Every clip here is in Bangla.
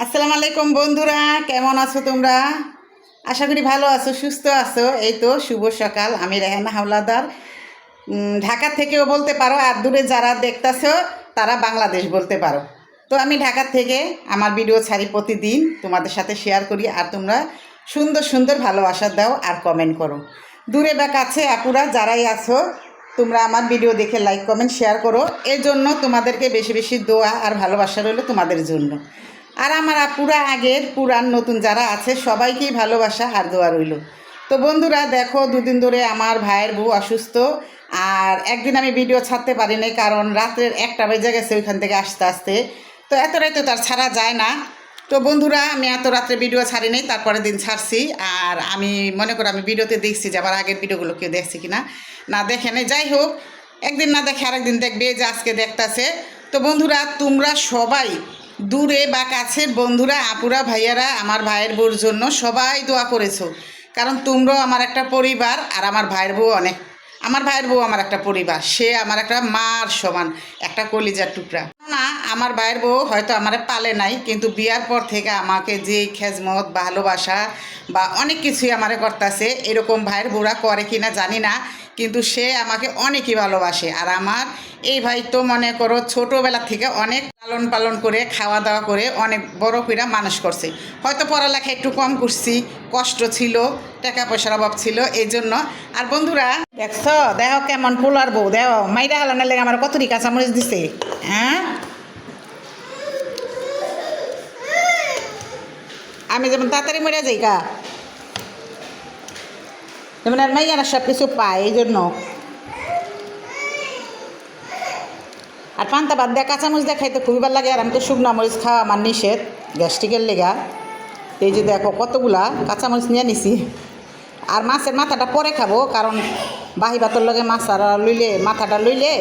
আসসালামু আলাইকুম বন্ধুরা, কেমন আছো তোমরা? আশা করি ভালো আছো, সুস্থ আছো। এই তো শুভ সকাল। আমি রেহানা হাওলাদার, ঢাকা থেকেও বলতে পারো, আর দূরে যারা দেখতেছো তারা বাংলাদেশ বলতে পারো। তো আমি ঢাকা থেকে আমার ভিডিও ছাড়ি প্রতিদিন, তোমাদের সাথে শেয়ার করি। আর তোমরা সুন্দর সুন্দর ভালোবাসা দাও আর কমেন্ট করো। দূরে বা কাছে আপুরা যারাই আছো, তোমরা আমার ভিডিও দেখে লাইক কমেন্ট শেয়ার করো। এর জন্য তোমাদেরকে বেশি বেশি দোয়া আর ভালোবাসা রইল তোমাদের জন্য। আর আমার আপুরা আগের পুরান নতুন যারা আছে সবাইকেই ভালোবাসা আর দোয়া রইল। তো বন্ধুরা দেখো, দুদিন ধরে আমার ভাইয়ের বউ অসুস্থ। আর একদিন আমি ভিডিও ছাড়তে পারিনি, কারণ রাত্রের 1টা বেজে গেছে ওইখান থেকে আসতে আসতে। তো এত রাতে তো আর ছাড়া যায় না। তো বন্ধুরা আমি এত রাত্রে ভিডিও ছাড়িনি, তারপরের দিন ছাড়ছি। আর আমি মনে করি আমি ভিডিওতে দেখছি যে আমার আগের ভিডিওগুলো কেউ দেখছি কিনা, না দেখে নেই। যাই হোক, একদিন না দেখে আরেকদিন দেখবে, যে আজকে দেখতেছে। তো বন্ধুরা তোমরা সবাই দূরে বা কাছের বন্ধুরা, আপুরা, ভাইয়ারা আমার ভাইয়ের বউর জন্য সবাই দোয়া করেছো। কারণ তোমরাও আমার একটা পরিবার, আর আমার ভাইয়ের বউ আমার ভাইয়ের বউ আমার একটা পরিবার। সে আমার একটা মার সমান, একটা কলিজার টুকরা। না, আমার ভাইয়ের বউ হয়তো আমারে পালে নাই, কিন্তু বিয়ার পর থেকে আমাকে যে খেজমত ভালোবাসা বা অনেক কিছুই আমারে করতেছে, এরকম ভাইয়ের বউরা করে কিনা জানি না, কিন্তু সে আমাকে অনেকই ভালোবাসে। আর আমার এই ভাই তো মনে করো ছোটোবেলা থেকে অনেক লালন পালন করে খাওয়া দাওয়া করে অনেক বড় করে মানুষ করছে। হয়তো পড়ালেখা একটু কম করছি, কষ্ট ছিল, টাকা পয়সার অভাব ছিল, এই জন্য। আর বন্ধুরা দেখছ, দেখো কেমন পোলার বউ, দেখো মাইরা হালানোর লেগে আমার কতটি কাঁচামরিচ দিছে। হ্যাঁ, আমি যেমন তাড়াতাড়ি মরে যাই গা, যেমন আর মাইয়ারা সব কিছু পায়, এই জন্য। আর পান্তা ভাত দিয়ে কাঁচামরিচ দিয়ে খাইতে খুবই ভালো লাগে। আর আমি তো শুকনো মরিচ খাওয়া আমার নিষেধ, গ্যাস্ট্রিকের লেগা। এই যে দেখো কতগুলা কাঁচামরিচ নিয়ে নিছি। আর মাছের মাথাটা পরে খাবো, কারণ বাহি ভাতর লগে মাছটা লইলে, মাথাটা লইলে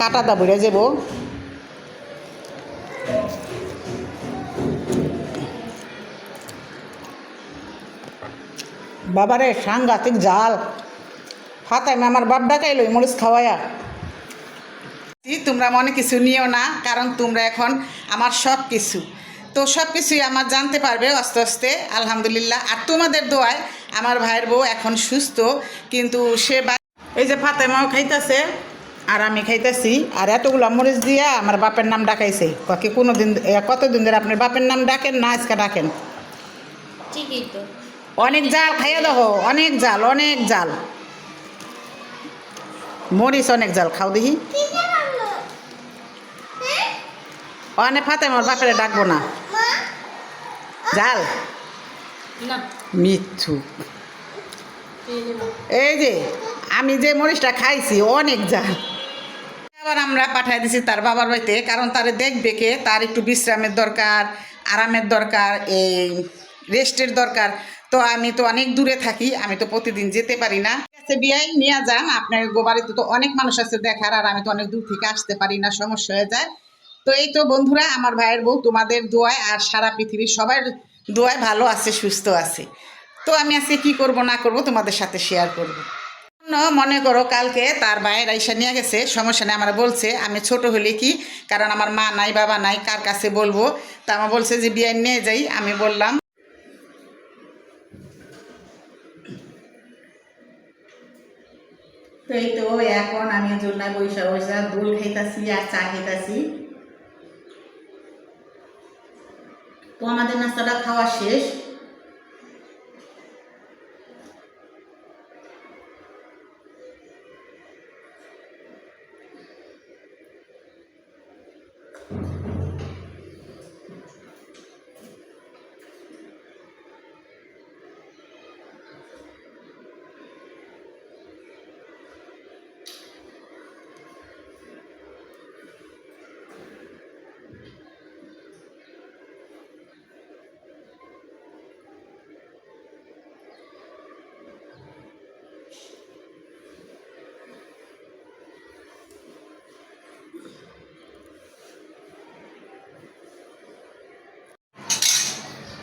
কাঁটাটা ভরে যাব। বাবারে সাংঘাতিক জাল। হাতায় আমার বাপ ডাকাইলো মরিচ খাওয়ায়া। তোমরা মনে কিছু নিও না, কারণ তোমরা এখন আমার সব কিছু। তো সব কিছুই আমার জানতে পারবে আস্তে আস্তে, আলহামদুলিল্লাহ। আর তোমাদের দোয়ায় আমার ভাইয়ের বউ এখন সুস্থ, কিন্তু সে এই যে ফাতেমাও খাইতেছে আর আমি খাইতেছি। আর এতগুলো মরিচ দিয়া আমার বাপের নাম ডাকাইছে। কি কোনো দিন, কতদিন ধরে আপনার বাপের নাম ডাকেন না, আজকে ডাকেন? ঠিকই তো। অনেক জাল খাইয়া দেখো, অনেক জাল, অনেক জাল মরিচ, অনেক জাল। খাও দেখি। অনেক ফাতেমার বাপেরে ডাকবো না, জাল না, মিথ্যু। এই যে আমি যে মরিচটা খাইছি অনেক জাল। আবার আমরা পাঠাই দিছি তার বাবার বাড়িতে, কারণ তারে দেখবে কে, তার একটু বিশ্রামের দরকার, আরামের দরকার, এই রেস্টের দরকার। তো আমি তো অনেক দূরে থাকি, আমি তো প্রতিদিন যেতে পারি না। বিয়াই নিয়ে যান, আপনার গোবাড়িতে তো অনেক মানুষ আছে দেখার, আর আমি তো অনেক দূর থেকে আসতে পারি না, সমস্যা হয়ে যায়। তো এই তো বন্ধুরা, আমার ভাইয়ের বউ তোমাদের দোয়ায় আর সারা পৃথিবীর সবার দোয়ায় ভালো আছে, সুস্থ আছে। তো আমি আজকে কি করব না করব তোমাদের সাথে শেয়ার করব। মনে করো কালকে তার ভাইয়ের আইসা নিয়ে গেছে, সমস্যা নেই আমার বলছে। আমি ছোট হলে কি, কারণ আমার মা নাই বাবা নাই, কার কাছে বলবো। তা আমার বলছে যে বিয়ে নিয়ে যাই। আমি বললাম। তো এই তো এখন আমি জন্য বৈশা বৈশা দোল খাইতাছি আর চা খাইতাছি। তো আমাদের নাস্তাটা খাওয়া শেষ।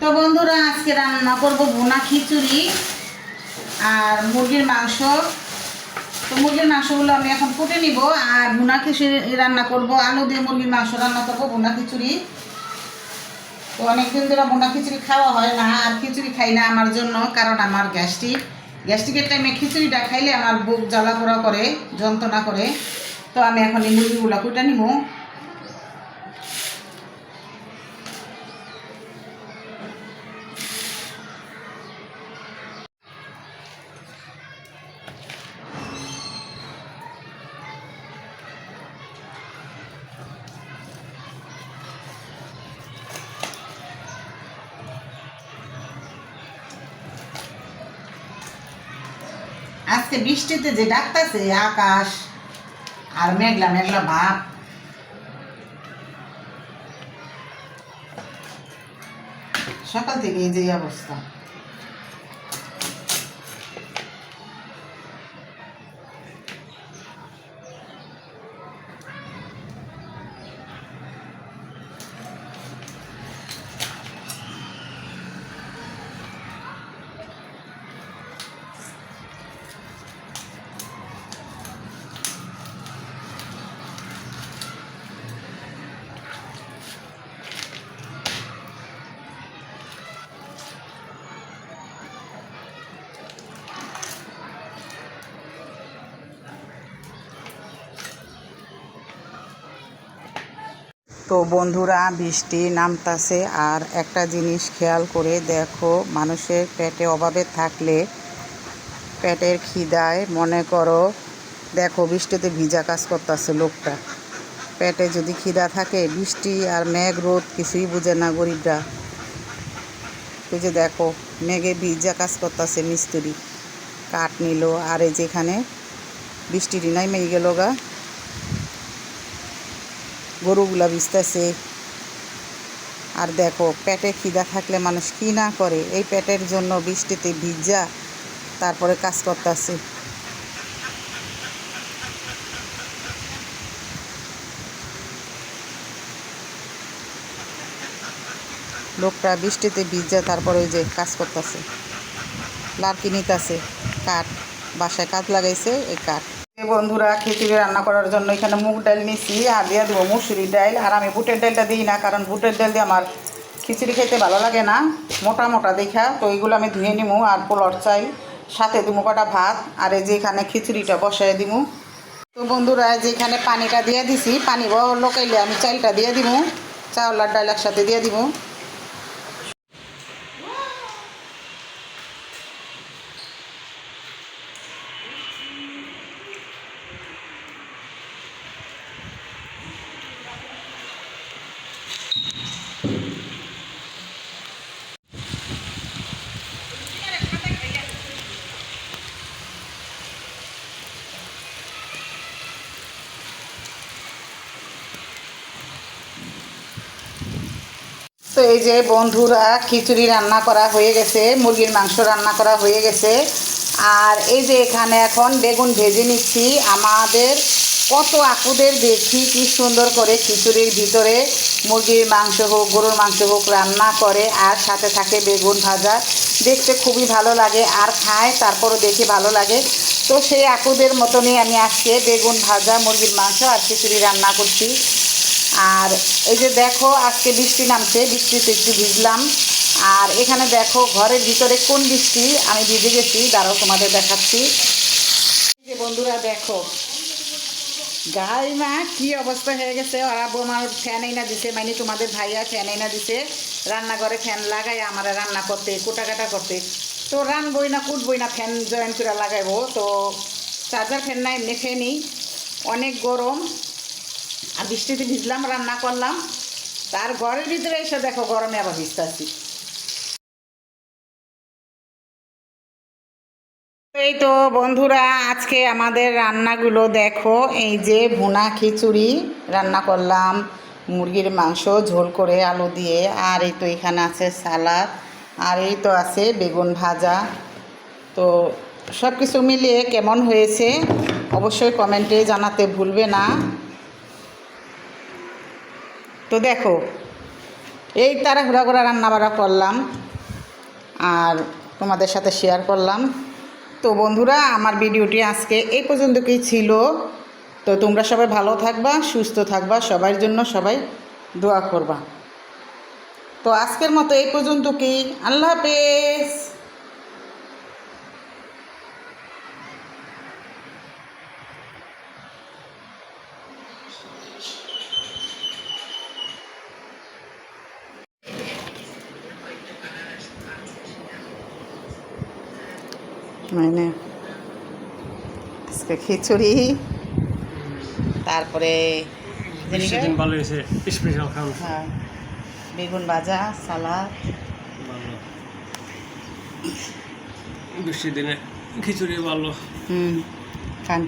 তো বন্ধুরা আজকে রান্না করব ভুনা খিচুড়ি আর মুরগির মাংস। তো মুরগির মাংসগুলো আমি এখন কুটে নিব, আর ভুনা খিচুড়ি রান্না করব, আলু দিয়ে মুরগির মাংস রান্না করব, ভুনা খিচুড়ি। তো অনেকদিন ধরে বোনা খিচুড়ি খাওয়া হয় না, আর খিচুড়ি খাই না আমার জন্য, কারণ আমার গ্যাস্ট্রিকের টাইমে খিচুড়িটা খাইলে আমার বুক জ্বালা পোড়া করে, যন্ত্রণা করে। তো আমি এখন এই মুরগিগুলো কুইটা নিব। আজকে বৃষ্টিতে যে ডাকতেছে আকাশ, আর মেঘলা মেঘলা ভাব। সকাল থেকে এই যে অবস্থা। তো বন্ধুরা, বৃষ্টি নামতাছে, আর একটা জিনিস খেয়াল করে দেখো, মানুষের পেটে অভাবে থাকলে, পেটের খিদায় মনে করো, দেখো বৃষ্টিতে ভিজা কাজ করতেছে লোকটা। পেটে যদি খিদা থাকে, বৃষ্টি আর মেঘ রোদ কিছুই বুঝে না গরিবরা। এই যে দেখো, মেঘে ভিজা কাজ করতেছে মিস্ত্রি, কাঠ নিল, আর এই যেখানে বৃষ্টিটি নাই মেঘ গেল গা, গরুগুলা ভিজতেছে। আর দেখো, পেটে খিদা থাকলে মানুষ কি না করে, এই পেটের জন্য বৃষ্টিতে ভিজা তারপরে কাজ করতেছে। লোকটা বৃষ্টিতে ভিজা তারপরে ওই যে কাজ করতেছে, লার্কি নিতেছে কাঠ, বাসায় কাজ লাগাইছে এই কাঠ। বন্ধুরা, খিচুড়ি রান্না করার জন্য এখানে মুগ ডাল নিছি, আর দিয়ে দেবো মুসুরি ডাল। আর আমি বুটের ডালটা দিই না, কারণ বুটের ডাল দিয়ে আমার খিচুড়ি খেতে ভালো লাগে না, মোটা মোটা দেখা। তো এইগুলো আমি ধুয়ে নিবো। আর পোলার চাই, সাথে দিবো কটা ভাত, আর এই যে এখানে খিচুড়িটা বসাই দিব। তো বন্ধুরা, যেখানে পানিটা দিয়ে দিছি, পানি লোকাইলে আমি চালটা দিয়ে দিব, চাউল আর ডাল একসাথে দিয়ে দিব। তো এই যে বন্ধুরা, খিচুড়ি রান্না করা হয়ে গেছে, মুরগির মাংস রান্না করা হয়ে গেছে। আর এই যে এখানে এখন বেগুন ভেজে নিচ্ছি। আমাদের কত আপুদের দেখি কি সুন্দর করে খিচুড়ির ভিতরে মুরগির মাংস হোক, গরুর মাংস হোক রান্না করে, আর সাথে থাকে বেগুন ভাজা। দেখতে খুবই ভালো লাগে, আর খায় তারপরও দেখে ভালো লাগে। তো সেই আপুদের মতনই আমি আজকে বেগুন ভাজা, মুরগির মাংস আর খিচুড়ি রান্না করছি। আর এই যে দেখো, আজকে বৃষ্টি নামছে, বৃষ্টিতে একটু ভিজলাম। আর এখানে দেখো, ঘরের ভিতরে কোন বৃষ্টি, আমি ভিজে গেছি, দাঁড়াও তোমাদের দেখাচ্ছি। যে বন্ধুরা দেখো, গাই মা কি অবস্থা হয়ে গেছে। ওরা বোমার ফ্যান এনে দিছে, মানে তোমাদের ভাইয়া ফ্যান এনে দিছে, রান্নাঘরে ফ্যান লাগাই আমার রান্না করতে, কুটাকাটা করতে। তো রানবই না কুটবই না, ফ্যান জয়েন করে লাগাইবো। তো চার্জার ফ্যান না, এমনি ফ্যানই, অনেক গরম। আর বৃষ্টিতে ভিজলাম, রান্না করলাম, তার ঘরের ভিতরে এসে দেখো গরমে আবার ভিজতেছি। এই তো বন্ধুরা, আজকে আমাদের রান্নাগুলো দেখো। এই যে ভুনা খিচুড়ি রান্না করলাম, মুরগির মাংস ঝোল করে আলু দিয়ে, আর এই তো এখানে আছে সালাদ, আর এই তো আছে বেগুন ভাজা। তো সব কিছু মিলিয়ে কেমন হয়েছে অবশ্যই কমেন্টে জানাতে ভুলবে না। তো দেখো, এই তাড়াহুড়া করে রান্নাবাড়া করলাম আর তোমাদের সাথে শেয়ার করলাম। তো বন্ধুরা, আমার ভিডিওটি আজকে এই পর্যন্তই ছিল। তো তোমরা সবাই ভালো থাকবা, সুস্থ থাকবা, সবার জন্য সবাই দোয়া করবা। তো তো আজকের মতো এই পর্যন্ত কি, আল্লাহ হাফেজ। মানে আজকে খিচুড়ি, তারপরে সেদিন ভালো হয়েছে, স্পেশাল খান হ্যাঁ বেগুন ভাজা, সালাদ। ভালো, বৃষ্টির দিনে খিচুড়ি ভালো। খান।